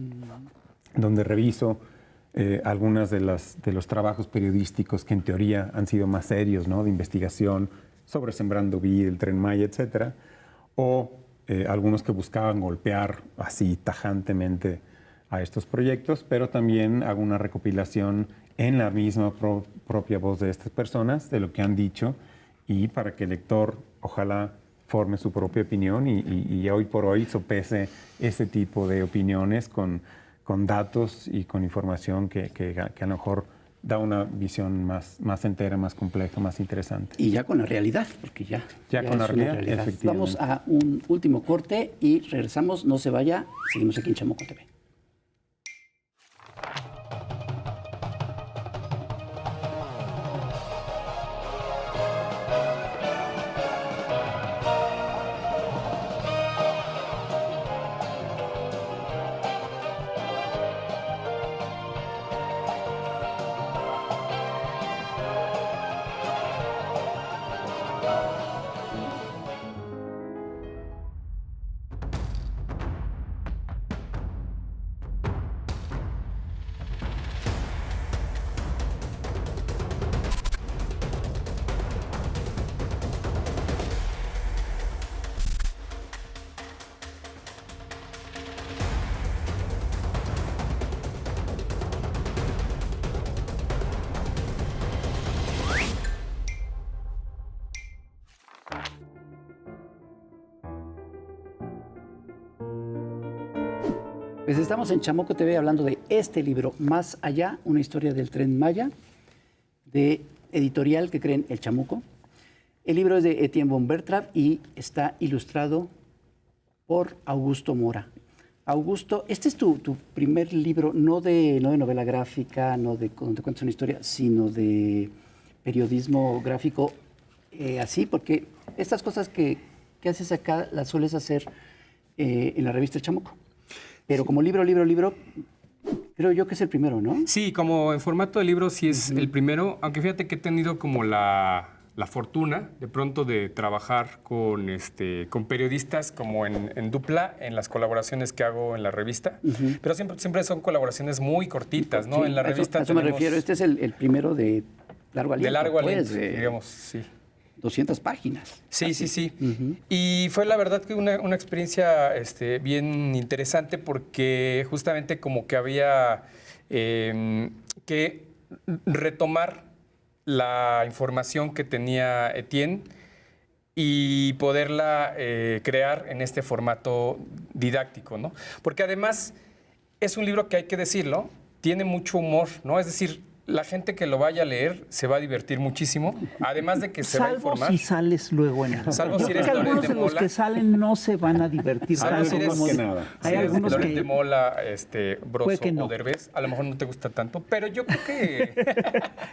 donde reviso algunas de los trabajos periodísticos que en teoría han sido más serios, ¿no? De investigación sobre Sembrando Vida, el Tren Maya, etcétera, o algunos que buscaban golpear así tajantemente a estos proyectos, pero también hago una recopilación en la misma propia voz de estas personas, de lo que han dicho, y para que el lector ojalá forme su propia opinión y hoy por hoy sopese ese tipo de opiniones con datos y con información que a lo mejor da una visión más entera, más compleja, más interesante. Y ya con la realidad, porque ya con la es una realidad, efectivamente. Vamos a un último corte y regresamos. No se vaya, seguimos aquí en Chamuco TV. Pues estamos en Chamuco TV hablando de este libro, Más Allá, una historia del Tren Maya, de editorial que creen El Chamuco. El libro es de Etienne von Bertrap y está ilustrado por Augusto Mora. Augusto, este es tu primer libro, no de novela gráfica, no de donde te cuentas una historia, sino de periodismo gráfico, así, porque estas cosas que haces acá las sueles hacer en la revista El Chamuco. Pero como libro, creo yo que es el primero, ¿no? Sí, como en formato de libro sí es el primero, aunque fíjate que he tenido como la fortuna de pronto de trabajar con periodistas como en dupla en las colaboraciones que hago en la revista, pero siempre son colaboraciones muy cortitas, ¿no? Sí, en la revista a eso me refiero. Este es el primero de largo aliento. De largo aliento, pues, digamos, sí. 200 páginas. Sí, sí. Y fue la verdad que una experiencia bien interesante porque justamente como que había que retomar la información que tenía Etienne y poderla crear en este formato didáctico, ¿no? Porque además es un libro que hay que decirlo, tiene mucho humor, ¿no? Es decir, la gente que lo vaya a leer se va a divertir muchísimo, además de que se va a Salvo informar. si sales luego en el... Salvo Yo si creo eres que Loret algunos de de los Mola. que salen no se van a divertir. Salvo si tanto eres- como que de- nada. Hay Si eres algunos Loret de que... Mola, Broso Puede que no. o Derbez, a lo mejor no te gusta tanto, pero yo creo que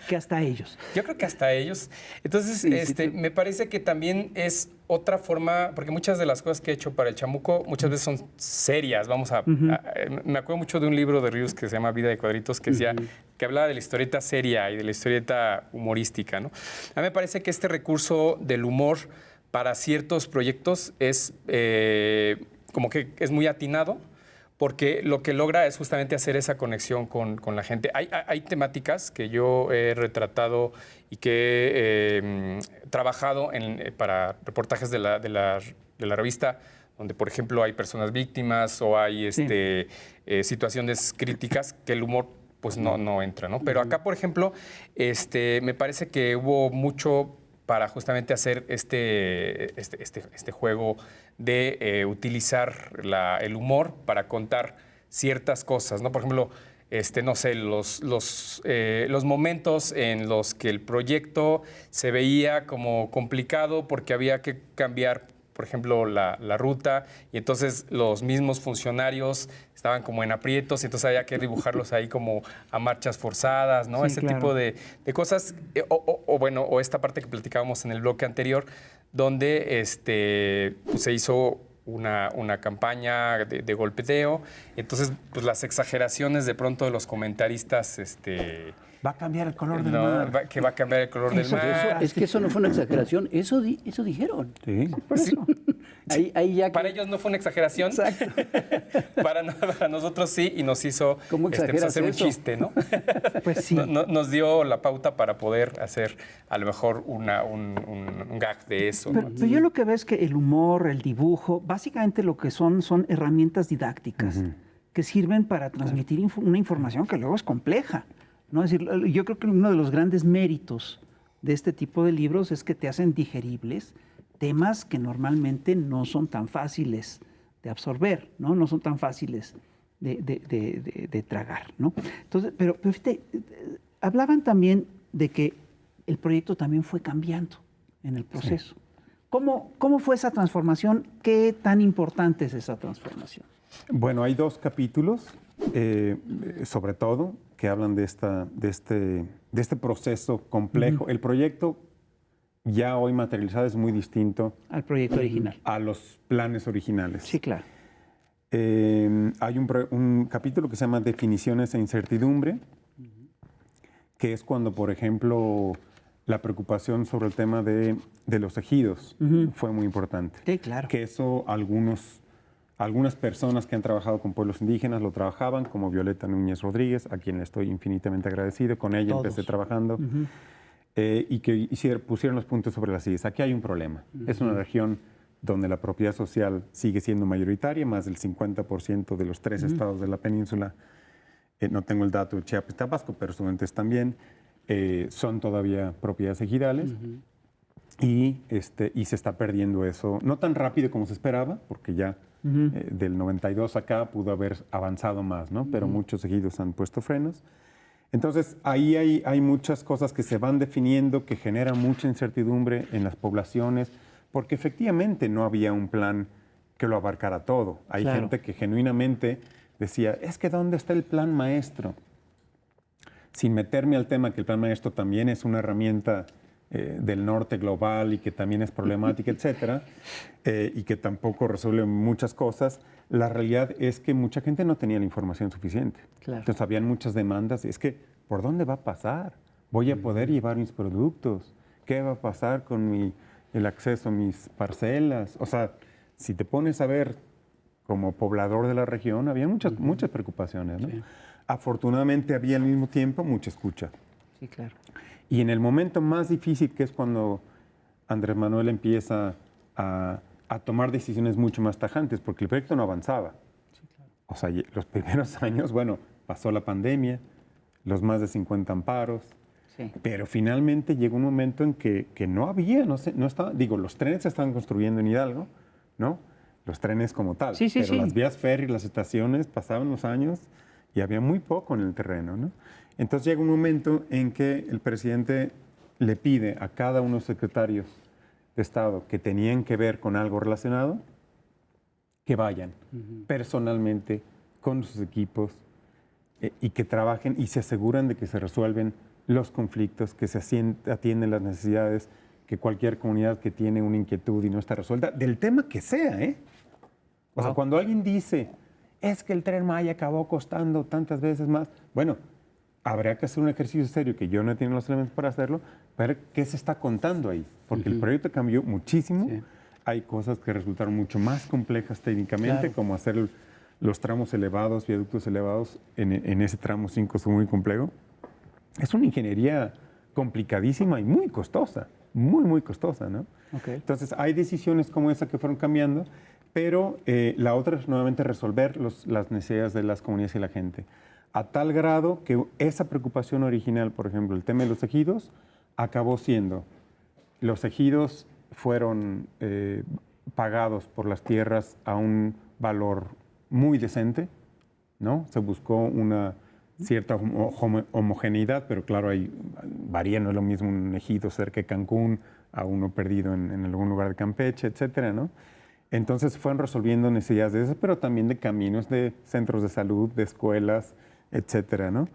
que hasta ellos. yo creo que hasta ellos. Entonces, me parece que también es otra forma, porque muchas de las cosas que he hecho para el Chamuco muchas veces son serias. Me acuerdo mucho de un libro de Ríos que se llama Vida de Cuadritos, que decía que hablaba de la historieta seria y de la historieta humorística, ¿no? A mí me parece que este recurso del humor para ciertos proyectos es como que es muy atinado, porque lo que logra es justamente hacer esa conexión con la gente. Hay temáticas que yo he retratado y que he trabajado para reportajes de la revista, donde, por ejemplo, hay personas víctimas o hay situaciones críticas que el humor pues no entra, ¿no? Pero acá, por ejemplo, me parece que hubo mucho para justamente hacer este juego de utilizar el humor para contar ciertas cosas, ¿no? Por ejemplo, no sé, los momentos en los que el proyecto se veía como complicado porque había que cambiar, por ejemplo, la ruta, y entonces los mismos funcionarios estaban como en aprietos, y entonces había que dibujarlos ahí como a marchas forzadas, ¿no? Sí, Ese claro. tipo de cosas, o esta parte que platicábamos en el bloque anterior, donde pues se hizo una campaña de golpeteo, entonces pues las exageraciones de pronto de los comentaristas, Va a cambiar el color del no, mar. que va a cambiar el color del mar. Es que eso no fue una exageración, eso dijeron. Sí. Por eso. Ahí ya que- Para ellos no fue una exageración. Para nosotros sí, y nos hizo ¿Cómo exageras hacer un eso? chiste, ¿no? Pues sí. Nos dio la pauta para poder hacer a lo mejor un gag de eso, ¿no? Pero yo lo que veo es que el humor, el dibujo, básicamente lo que son herramientas didácticas que sirven para transmitir una información que luego es compleja, ¿no? Es decir, yo creo que uno de los grandes méritos de este tipo de libros es que te hacen digeribles temas que normalmente no son tan fáciles de absorber, ¿no? No son tan fáciles de tragar, ¿no? Entonces, pero fíjate, hablaban también de que el proyecto también fue cambiando en el proceso. ¿Cómo fue esa transformación? ¿Qué tan importante es esa transformación? Bueno, hay 2 capítulos, sobre todo, que hablan de este proceso complejo. El proyecto ya hoy materializado es muy distinto Al proyecto original. a los planes originales. Sí, claro. Hay un capítulo que se llama Definiciones e incertidumbre, que es cuando, por ejemplo, la preocupación sobre el tema de los ejidos fue muy importante. Sí, claro. Que eso algunas personas que han trabajado con pueblos indígenas lo trabajaban, como Violeta Núñez Rodríguez, a quien le estoy infinitamente agradecido. Con ella empecé trabajando. Y que pusieron los puntos sobre las sillas. Aquí hay un problema. Es una región donde la propiedad social sigue siendo mayoritaria, más del 50% de los 3 estados de la península. No tengo el dato de Chiapas y Tabasco, pero seguramente también son todavía propiedades ejidales. Y se está perdiendo eso, no tan rápido como se esperaba, porque ya del 92 acá pudo haber avanzado más, ¿no? Pero muchos ejidos han puesto frenos. Entonces, ahí hay muchas cosas que se van definiendo, que generan mucha incertidumbre en las poblaciones, porque efectivamente no había un plan que lo abarcara todo. Hay gente que genuinamente decía, es que ¿dónde está el plan maestro? Sin meterme al tema que el plan maestro también es una herramienta del norte global y que también es problemática, etcétera, y que tampoco resuelve muchas cosas, la realidad es que mucha gente no tenía la información suficiente. Claro. Entonces habían muchas demandas y es que, ¿por dónde va a pasar? ¿Voy a poder llevar mis productos? ¿Qué va a pasar con el acceso a mis parcelas? O sea, si te pones a ver como poblador de la región, había muchas preocupaciones, ¿no? Afortunadamente había al mismo tiempo mucha escucha. Sí, claro. Y en el momento más difícil, que es cuando Andrés Manuel empieza a tomar decisiones mucho más tajantes, porque el proyecto no avanzaba. Sí, claro. O sea, los primeros años, bueno, pasó la pandemia, los más de 50 amparos, Sí. pero finalmente llegó un momento en que no había, no estaba, digo, los trenes se estaban construyendo en Hidalgo, ¿no? Los trenes como tal, pero las vías férreas, las estaciones, pasaban los años y había muy poco en el terreno, ¿no? Entonces llega un momento en que el presidente le pide a cada uno de los secretarios de Estado que tenían que ver con algo relacionado, que vayan personalmente con sus equipos y que trabajen y se aseguran de que se resuelven los conflictos, que se atienden las necesidades, que cualquier comunidad que tiene una inquietud y no está resuelta, del tema que sea, ¿eh? O sea, cuando alguien dice, es que el Tren Maya acabó costando tantas veces más, bueno, habría que hacer un ejercicio serio, que yo no tengo los elementos para hacerlo, para ver qué se está contando ahí, porque el proyecto cambió muchísimo. Sí. Hay cosas que resultaron mucho más complejas técnicamente, Claro. como hacer los tramos elevados, viaductos elevados, en ese tramo 5 es muy complejo. Es una ingeniería complicadísima y muy costosa, muy costosa, ¿no? Ok. Entonces, hay decisiones como esa que fueron cambiando, pero la otra es nuevamente resolver las necesidades de las comunidades y la gente. A tal grado que esa preocupación original, por ejemplo, el tema de los ejidos, acabó siendo, los ejidos fueron pagados por las tierras a un valor muy decente, ¿no? Se buscó una cierta homogeneidad, pero claro, varía, no es lo mismo un ejido cerca de Cancún a uno perdido en algún lugar de Campeche, etcétera, ¿no? Entonces fueron resolviendo necesidades de esas, pero también de caminos, de centros de salud, de escuelas, etcétera, ¿no?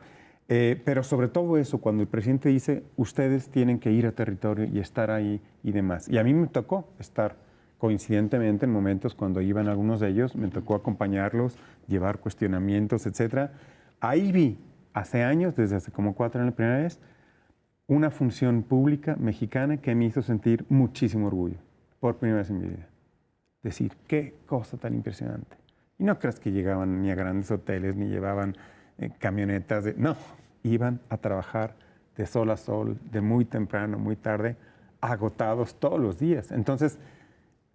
Pero sobre todo eso, cuando el presidente dice, ustedes tienen que ir a territorio y estar ahí y demás. Y a mí me tocó estar coincidentemente en momentos cuando iban algunos de ellos, me tocó acompañarlos, llevar cuestionamientos, etcétera. Ahí vi, hace años, desde hace como 4 años la primera vez, una función pública mexicana que me hizo sentir muchísimo orgullo, por primera vez en mi vida. Decir, qué cosa tan impresionante. Y no creas que llegaban ni a grandes hoteles, ni llevaban camionetas. No, iban a trabajar de sol a sol, de muy temprano, muy tarde, agotados todos los días. Entonces,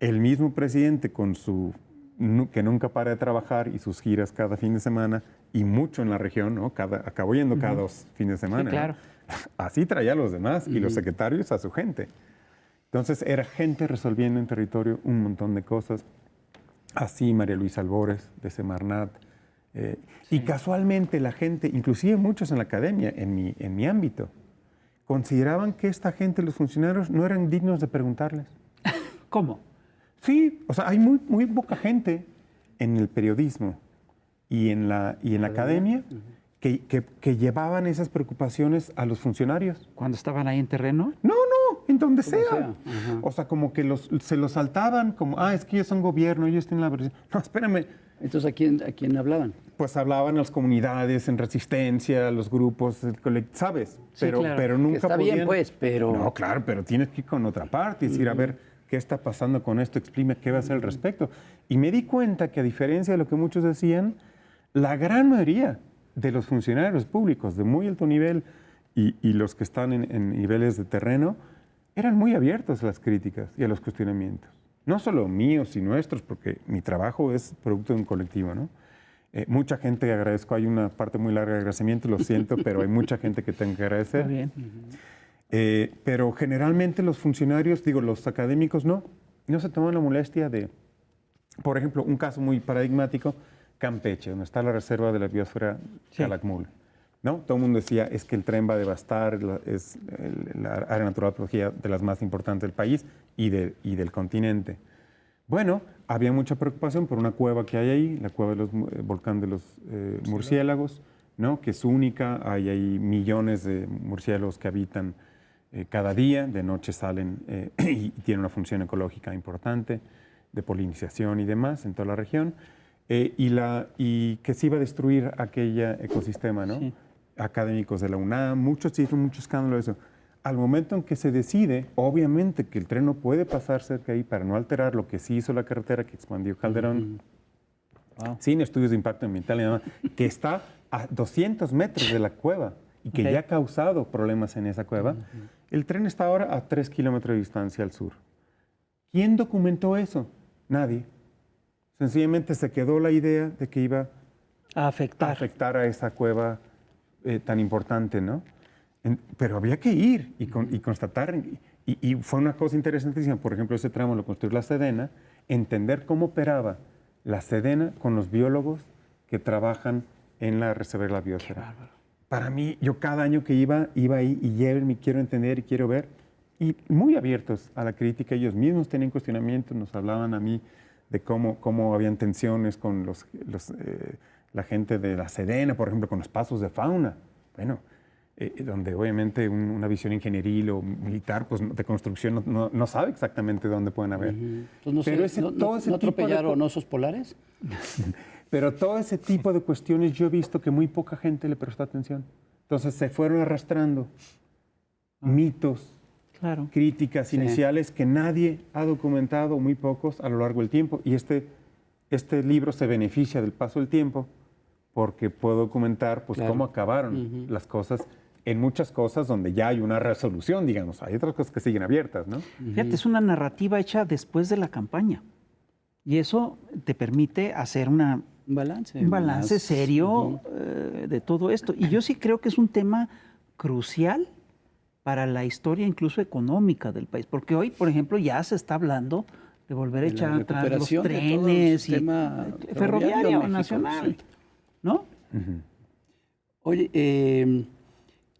el mismo presidente que nunca para de trabajar y sus giras cada fin de semana, y mucho en la región, ¿no? Acabó yendo cada 2 fines de semana. Sí, claro. ¿No? Así traía a los demás y los secretarios a su gente. Entonces era gente resolviendo en territorio un montón de cosas. Así María Luisa Albores, de Semarnat. Y casualmente la gente, inclusive muchos en la academia, en mi ámbito, consideraban que esta gente, los funcionarios, no eran dignos de preguntarles. ¿Cómo? Sí, o sea, hay muy poca gente en el periodismo y en la academia que llevaban esas preocupaciones a los funcionarios. ¿Cuando estaban ahí en terreno? No, en donde sea. sea, ajá. O sea, como que se los saltaban, como, es que ellos son gobierno, ellos tienen la versión. No, espérame. Entonces, ¿a quién hablaban? Pues hablaban a las comunidades en resistencia, a los grupos, ¿sabes? Sí, claro. Pero nunca Está podían... bien, pues, pero... No, claro, pero tienes que ir con otra parte y decir, a ver, ¿qué está pasando con esto? Exprime qué va a hacer al respecto. Y me di cuenta que, a diferencia de lo que muchos decían, la gran mayoría de los funcionarios públicos de muy alto nivel y los que están en niveles de terreno eran muy abiertos a las críticas y a los cuestionamientos. No solo míos y nuestros, porque mi trabajo es producto de un colectivo, ¿no? Mucha gente que agradezco, hay una parte muy larga de agradecimiento, lo siento, pero hay mucha gente que tengo que agradecer. Está bien. Pero generalmente los funcionarios, los académicos no se toman la molestia de, por ejemplo, un caso muy paradigmático, Campeche, donde está la reserva de la biosfera Calakmul. ¿No? Todo el mundo decía, es que el tren va a devastar, es la área natural protegida de las más importantes del país y del continente. Bueno, había mucha preocupación por una cueva que hay ahí, la cueva del volcán de los murciélagos, ¿no? Que es única, hay ahí millones de murciélagos que habitan cada día, de noche salen y tienen una función ecológica importante, de polinización y demás en toda la región, y que se iba a destruir aquel ecosistema, ¿no? Sí. Académicos de la UNAM, mucho escándalo de eso. Al momento en que se decide, obviamente que el tren no puede pasar cerca de ahí para no alterar lo que sí hizo la carretera que expandió Calderón, sin estudios de impacto ambiental y demás, que está a 200 metros de la cueva y que ya ha causado problemas en esa cueva. El tren está ahora a 3 kilómetros de distancia al sur. ¿Quién documentó eso? Nadie. Sencillamente se quedó la idea de que iba A afectar a esa cueva tan importante, ¿no? Pero había que ir y constatar, y fue una cosa interesantísima. Por ejemplo, ese tramo lo construyó la Sedena, entender cómo operaba la Sedena con los biólogos que trabajan en la reserva de la biosfera. para mí, yo cada año que iba ahí y llévenme, quiero entender y quiero ver. Y muy abiertos a la crítica, ellos mismos tenían cuestionamientos, nos hablaban a mí de cómo habían tensiones con la gente de la Sedena, por ejemplo, con los pasos de fauna. Bueno, donde obviamente una visión ingenieril o militar, pues de construcción, no sabe exactamente dónde pueden haber. Entonces, ¿no atropellaron osos polares? Pero todo ese tipo de cuestiones yo he visto que muy poca gente le prestó atención. Entonces se fueron arrastrando mitos, Claro. críticas iniciales que nadie ha documentado, muy pocos, a lo largo del tiempo. Y este libro se beneficia del paso del tiempo porque puedo documentar pues, cómo acabaron las cosas en muchas cosas donde ya hay una resolución, digamos. Hay otras cosas que siguen abiertas, ¿no? Fíjate, es una narrativa hecha después de la campaña. Y eso te permite hacer un balance serio de todo esto. Y yo sí creo que es un tema crucial para la historia incluso económica del país. Porque hoy, por ejemplo, ya se está hablando de volver a echar atrás los trenes y ferroviario nacional, sí. ¿no? Oye,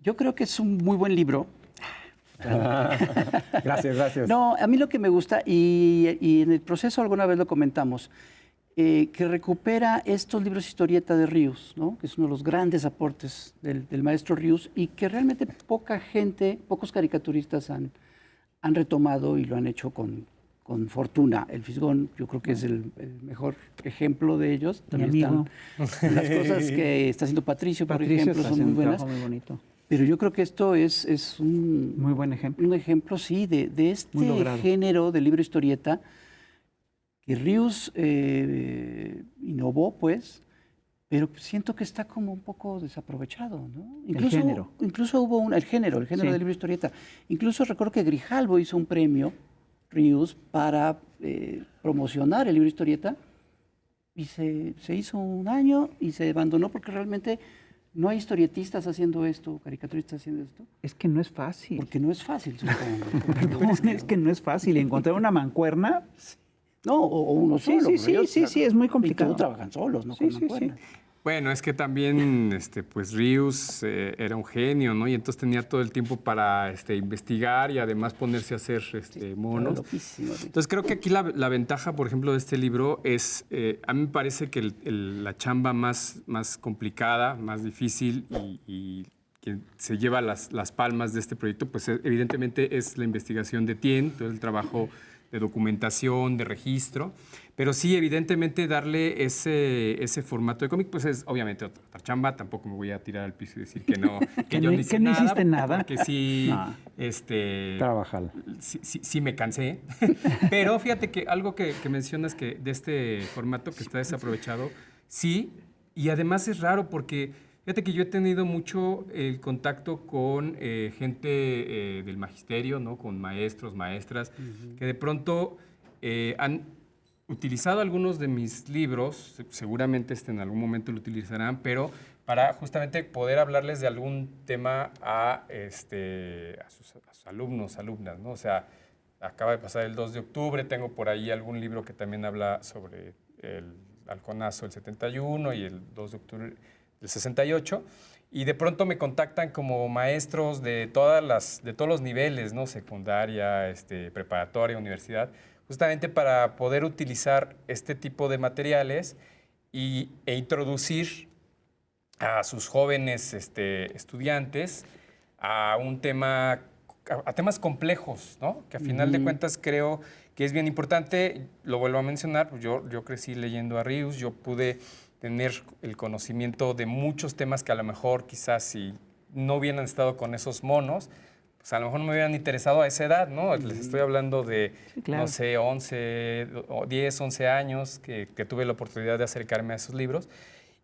yo creo que es un muy buen libro. Gracias. No, a mí lo que me gusta, y en el proceso alguna vez lo comentamos, que recupera estos libros historieta de Ríos, ¿no? Que es uno de los grandes aportes del maestro Ríos y que realmente pocos caricaturistas han retomado y lo han hecho con fortuna. El Fisgón yo creo que es el mejor ejemplo de ellos. También están las cosas que está haciendo Patricio, por ejemplo, son muy buenas. Muy bonito. Pero yo creo que esto es un Muy buen ejemplo. un ejemplo, sí, de Muy este logrado. género de libro historieta que Ríos innovó, pues, pero siento que está como un poco desaprovechado, ¿no? género. Incluso hubo el género Sí. del libro historieta. Incluso recuerdo que Grijalvo hizo un premio, Ríos, para promocionar el libro historieta y se hizo un año y se abandonó porque realmente no hay historietistas haciendo esto, caricaturistas haciendo esto, Es que no es fácil. porque no es fácil, supongo. Perdón, es que no es fácil. Encontrar una mancuerna. No, o uno Sí, solo. sí, es muy complicado. Y todos trabajan solos, ¿no? Sí, Con sí, mancuernas. Bueno, es que también, pues Ríos era un genio, ¿no? Y entonces tenía todo el tiempo para investigar y además ponerse a hacer monos. Era loquísimo. Entonces creo que aquí la ventaja, por ejemplo, de este libro es, a mí me parece que la chamba más complicada, más difícil y que se lleva las palmas de este proyecto, pues evidentemente es la investigación de Tien, todo el trabajo de documentación, de registro, pero sí, evidentemente, darle ese formato de cómic, pues es obviamente otra chamba, tampoco me voy a tirar al piso y decir que no, que yo no hice no hiciste nada. porque sí, No. Trabajala. sí me cansé, pero fíjate que algo que mencionas que de este formato que está desaprovechado, sí, y además es raro porque fíjate que yo he tenido mucho el contacto con gente del magisterio, ¿no? Con maestros, maestras, que de pronto han utilizado algunos de mis libros, seguramente en algún momento lo utilizarán, pero para justamente poder hablarles de algún tema a sus alumnos, alumnas, ¿no? O sea, acaba de pasar el 2 de octubre, tengo por ahí algún libro que también habla sobre el halconazo del 71 y el 2 de octubre del 68, y de pronto me contactan como maestros de todos los niveles, ¿no? Secundaria, preparatoria, universidad, justamente para poder utilizar este tipo de materiales e introducir a sus jóvenes estudiantes a temas complejos, ¿no? Que a final de cuentas creo que es bien importante. Lo vuelvo a mencionar, pues yo crecí leyendo a Ríos, yo pude tener el conocimiento de muchos temas que a lo mejor quizás si no hubieran estado con esos monos, pues a lo mejor no me hubieran interesado a esa edad, ¿no? Les estoy hablando de, claro. no sé, 10, 11 años que tuve la oportunidad de acercarme a esos libros.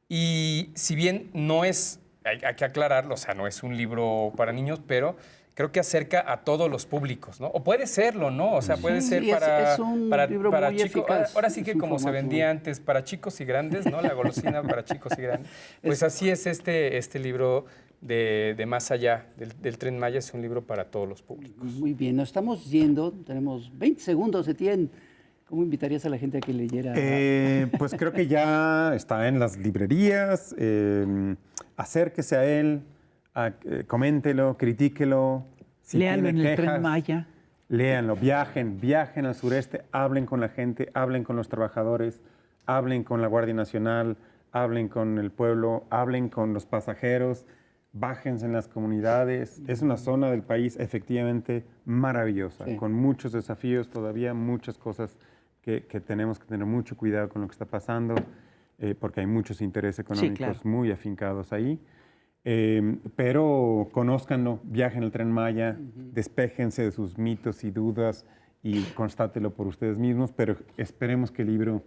Y si bien no es, hay que aclararlo, o sea, no es un libro para niños, pero creo que acerca a todos los públicos, ¿no? O puede serlo, ¿no? O sea, puede ser es un libro muy chicos. eficaz. Ahora sí Es que un como se formato vendía antes, para chicos y grandes, ¿no? La golosina para chicos y grandes. Pues así es este libro de Más Allá del Tren Maya, es un libro para todos los públicos. Muy bien, nos estamos yendo, tenemos 20 segundos, Etienne. ¿Cómo invitarías a la gente a que leyera? Pues creo que ya está en las librerías. Acérquese a él. Coméntelo, critíquelo. Si Léanlo en tiene el quejas, Tren Maya. Léanlo, viajen al sureste, hablen con la gente, hablen con los trabajadores, hablen con la Guardia Nacional, hablen con el pueblo, hablen con los pasajeros, bájense en las comunidades. Es una zona del país efectivamente maravillosa, Sí. con muchos desafíos todavía, muchas cosas que tenemos que tener mucho cuidado con lo que está pasando, porque hay muchos intereses económicos claro. muy afincados ahí. Pero conózcanlo, viajen al Tren Maya, despéjense de sus mitos y dudas y constátelo por ustedes mismos, pero esperemos que el libro,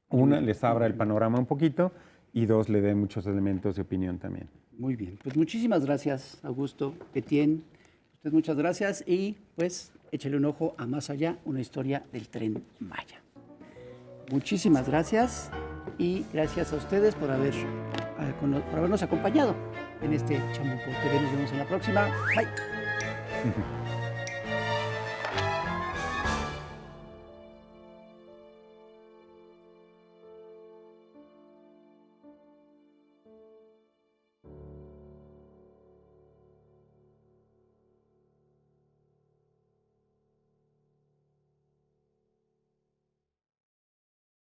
una, les abra el panorama un poquito y dos, le dé muchos elementos de opinión también. Muy bien, pues muchísimas gracias, Augusto, Etienne. Usted muchas gracias y pues échale un ojo a Más Allá, una historia del Tren Maya. Muchísimas gracias y gracias a ustedes por habernos acompañado en este Chamuco TV. Nos vemos en la próxima. Bye.